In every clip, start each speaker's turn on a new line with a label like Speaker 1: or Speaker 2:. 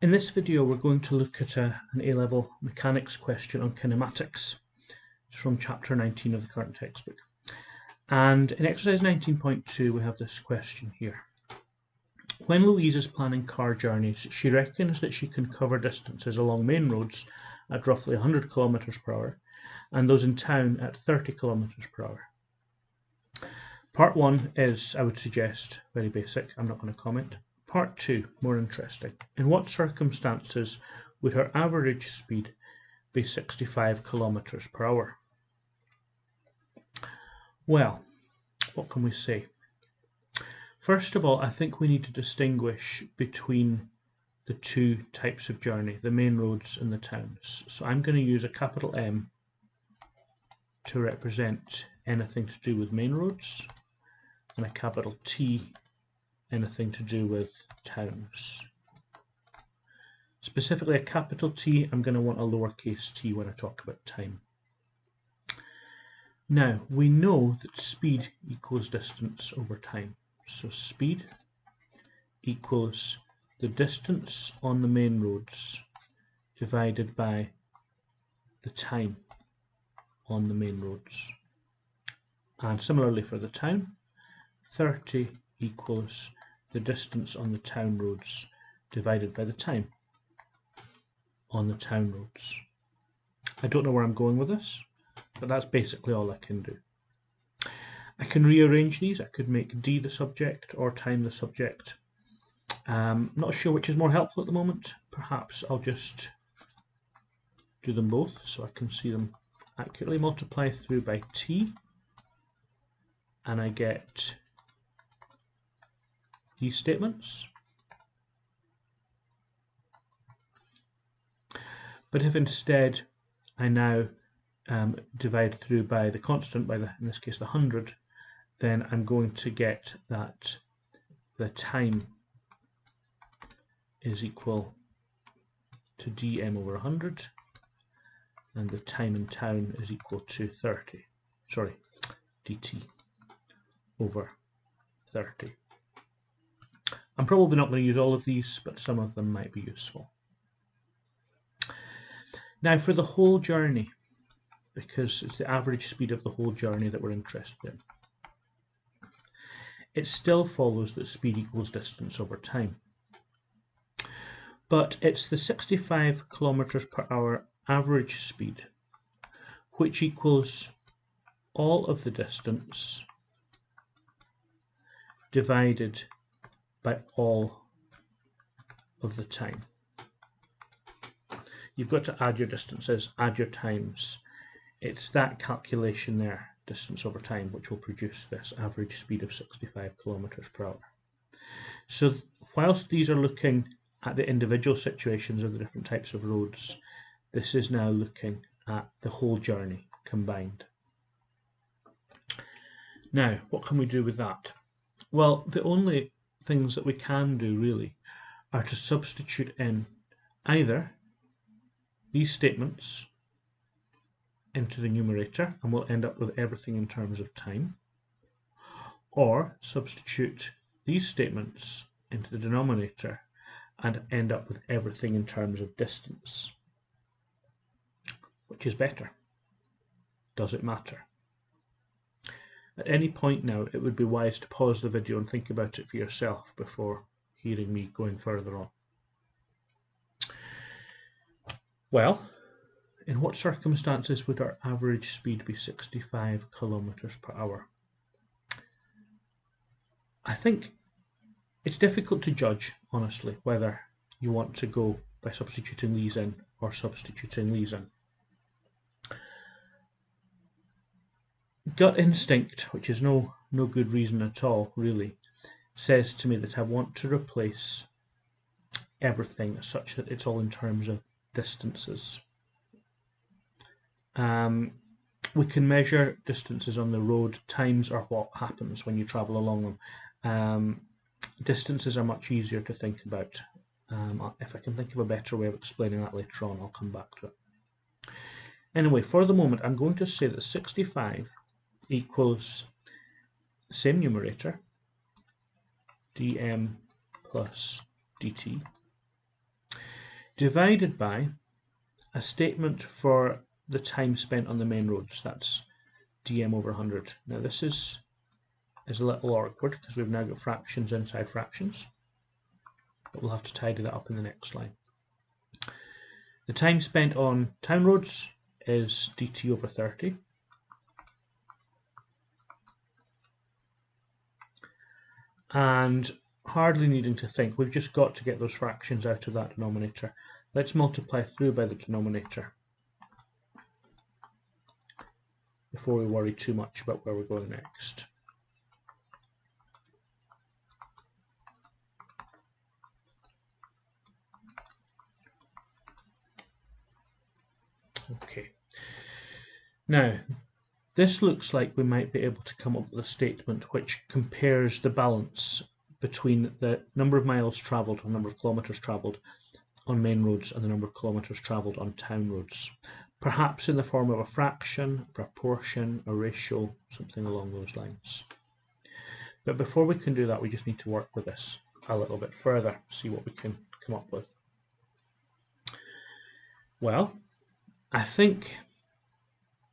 Speaker 1: In this video we're going to look at an A-level mechanics question on kinematics. It's from chapter 19 of the current textbook. And in exercise 19.2 we have this question here. When Louise is planning car journeys, she reckons that she can cover distances along main roads at roughly 100 km per hour and those in town at 30 km per hour. Part 1 is, I would suggest, very basic. I'm not going to comment. Part 2, more interesting. In what circumstances would her average speed be 65 km per hour? Well, what can we say? First of all, I think we need to distinguish between the two types of journey, the main roads and the towns. So I'm going to use a capital M to represent anything to do with main roads, and a capital T, anything to do with towns. Specifically a capital T, I'm going to want a lowercase t when I talk about time. Now, we know that speed equals distance over time. So speed equals the distance on the main roads divided by the time on the main roads. And similarly for the town, 30 equals the distance on the town roads divided by the time on the town roads. I don't know where I'm going with this, but that's basically all I can do. I can rearrange these. I could make D the subject or time the subject. Not sure which is more helpful at the moment. Perhaps I'll just do them both so I can see them accurately. Multiply through by T and I get these statements. But if instead I now divide through by the constant, by in this case the 100, then I'm going to get that the time is equal to dm over 100 and the time in town is equal to dt over 30. I'm probably not going to use all of these, but some of them might be useful. Now for the whole journey, because it's the average speed of the whole journey that we're interested in, it still follows that speed equals distance over time. But it's the 65 km per hour average speed, which equals all of the distance divided by all of the time. You've got to add your distances, add your times. It's that calculation there, distance over time, which will produce this average speed of 65 km per hour. So whilst these are looking at the individual situations of the different types of roads, this is now looking at the whole journey combined. Now, what can we do with that? Well, the only things that we can do really are to substitute in either these statements into the numerator and we'll end up with everything in terms of time, or substitute these statements into the denominator and end up with everything in terms of distance. Which is better? Does it matter? At any point now, it would be wise to pause the video and think about it for yourself before hearing me going further on. Well, in what circumstances would our average speed be 65 km per hour? I think it's difficult to judge, honestly, whether you want to go by substituting these in or substituting these in. Gut instinct, which is no good reason at all, really, says to me that I want to replace everything such that it's all in terms of distances. We can measure distances on the road. Times are what happens when you travel along them. Distances are much easier to think about. If I can think of a better way of explaining that later on, I'll come back to it. Anyway, for the moment, I'm going to say that 65 equals the same numerator, dm plus dt, divided by a statement for the time spent on the main roads. That's dm over 100. Now this is a little awkward because we've now got fractions inside fractions, but we'll have to tidy that up in the next line. The time spent on town roads is dt over 30. And hardly needing to think, we've just got to get those fractions out of that denominator. Let's multiply through by the denominator before we worry too much about where we're going next. Okay. Now, this looks like we might be able to come up with a statement which compares the balance between the number of miles travelled or number of kilometres travelled on main roads and the number of kilometres travelled on town roads. Perhaps in the form of a fraction, a proportion, a ratio, something along those lines. But before we can do that, we just need to work with this a little bit further, see what we can come up with. Well, I think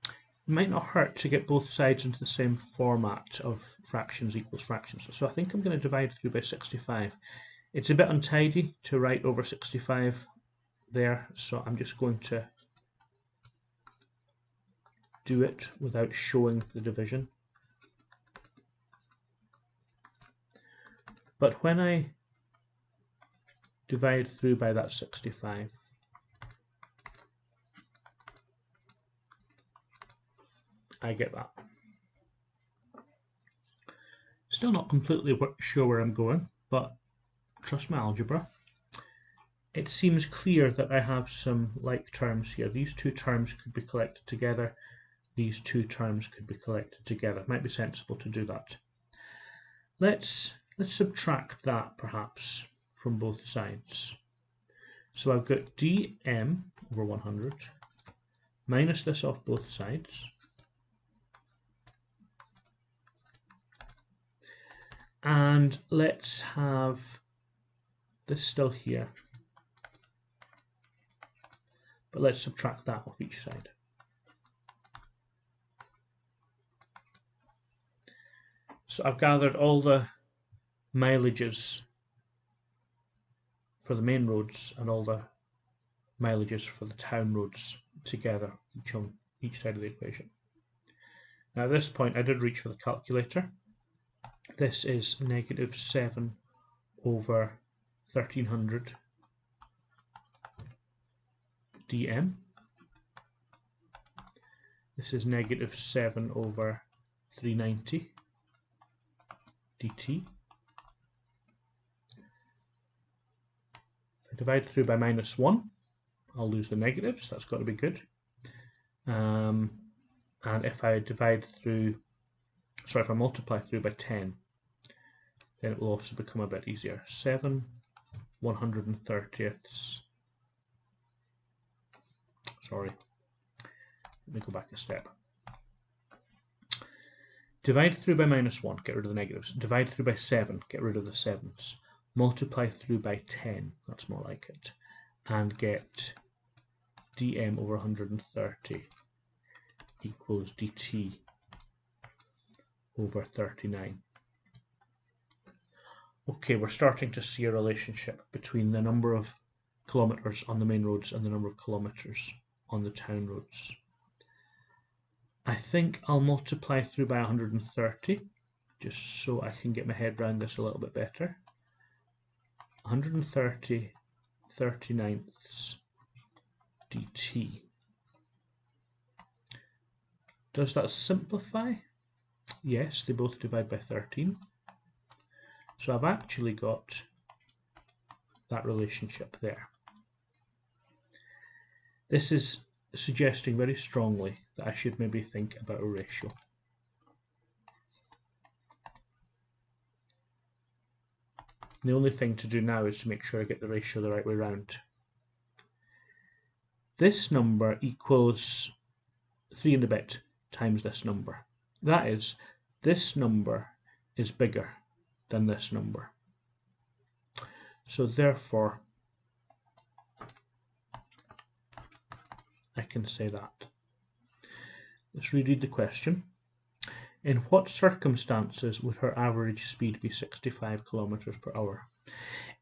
Speaker 1: it might not hurt to get both sides into the same format of fractions equals fractions. So I think I'm going to divide through by 65. It's a bit untidy to write over 65 there, so I'm just going to do it without showing the division. But when I divide through by that 65, I get that. Still not completely sure where I'm going, but trust my algebra. It seems clear that I have some like terms here. These two terms could be collected together. These two terms could be collected together. It might be sensible to do that. Let's subtract that perhaps from both sides. So I've got dm over 100 minus this off both sides. And let's have this still here, but let's subtract that off each side. So I've gathered all the mileages for the main roads and all the mileages for the town roads together, each on each side of the equation. Now at this point I did reach for the calculator. This is negative 7 over 1300 dm. This is negative 7 over 390 dt. If I divide through by minus 1, I'll lose the negatives, that's got to be good. And if I if I multiply through by 10, then it will also become a bit easier. 7 130ths. Sorry, let me go back a step. Divide through by minus 1, get rid of the negatives. Divide through by 7, get rid of the 7s. Multiply through by 10, that's more like it. And get dm over 130 equals dt over 39. Okay, we're starting to see a relationship between the number of kilometres on the main roads and the number of kilometres on the town roads. I think I'll multiply through by 130 just so I can get my head around this a little bit better. 130 39ths dt. Does that simplify? Yes, they both divide by 13. So I've actually got that relationship there. This is suggesting very strongly that I should maybe think about a ratio. The only thing to do now is to make sure I get the ratio the right way round. This number equals 3 and a bit times this number. That is, this number is bigger than this number. So therefore, I can say that. Let's reread the question. In what circumstances would her average speed be 65 kilometers per hour?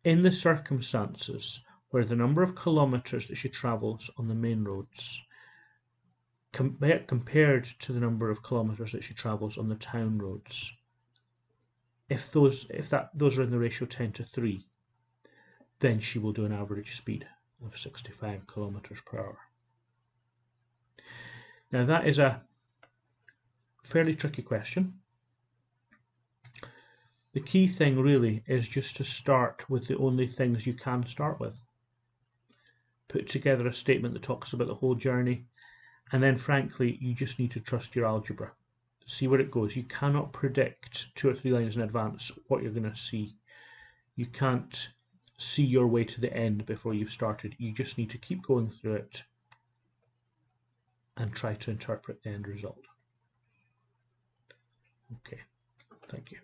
Speaker 1: In the circumstances where the number of kilometers that she travels on the main roads compared to the number of kilometers that she travels on the town roads, if those are in the ratio 10:3, then she will do an average speed of 65 kilometers per hour. Now that is a fairly tricky question. The key thing really is just to start with the only things you can start with. Put together a statement that talks about the whole journey, and then frankly you just need to trust your algebra. See where it goes. You cannot predict 2 or 3 lines in advance what you're going to see. You can't see your way to the end before you've started. You just need to keep going through it and try to interpret the end result. Okay, thank you.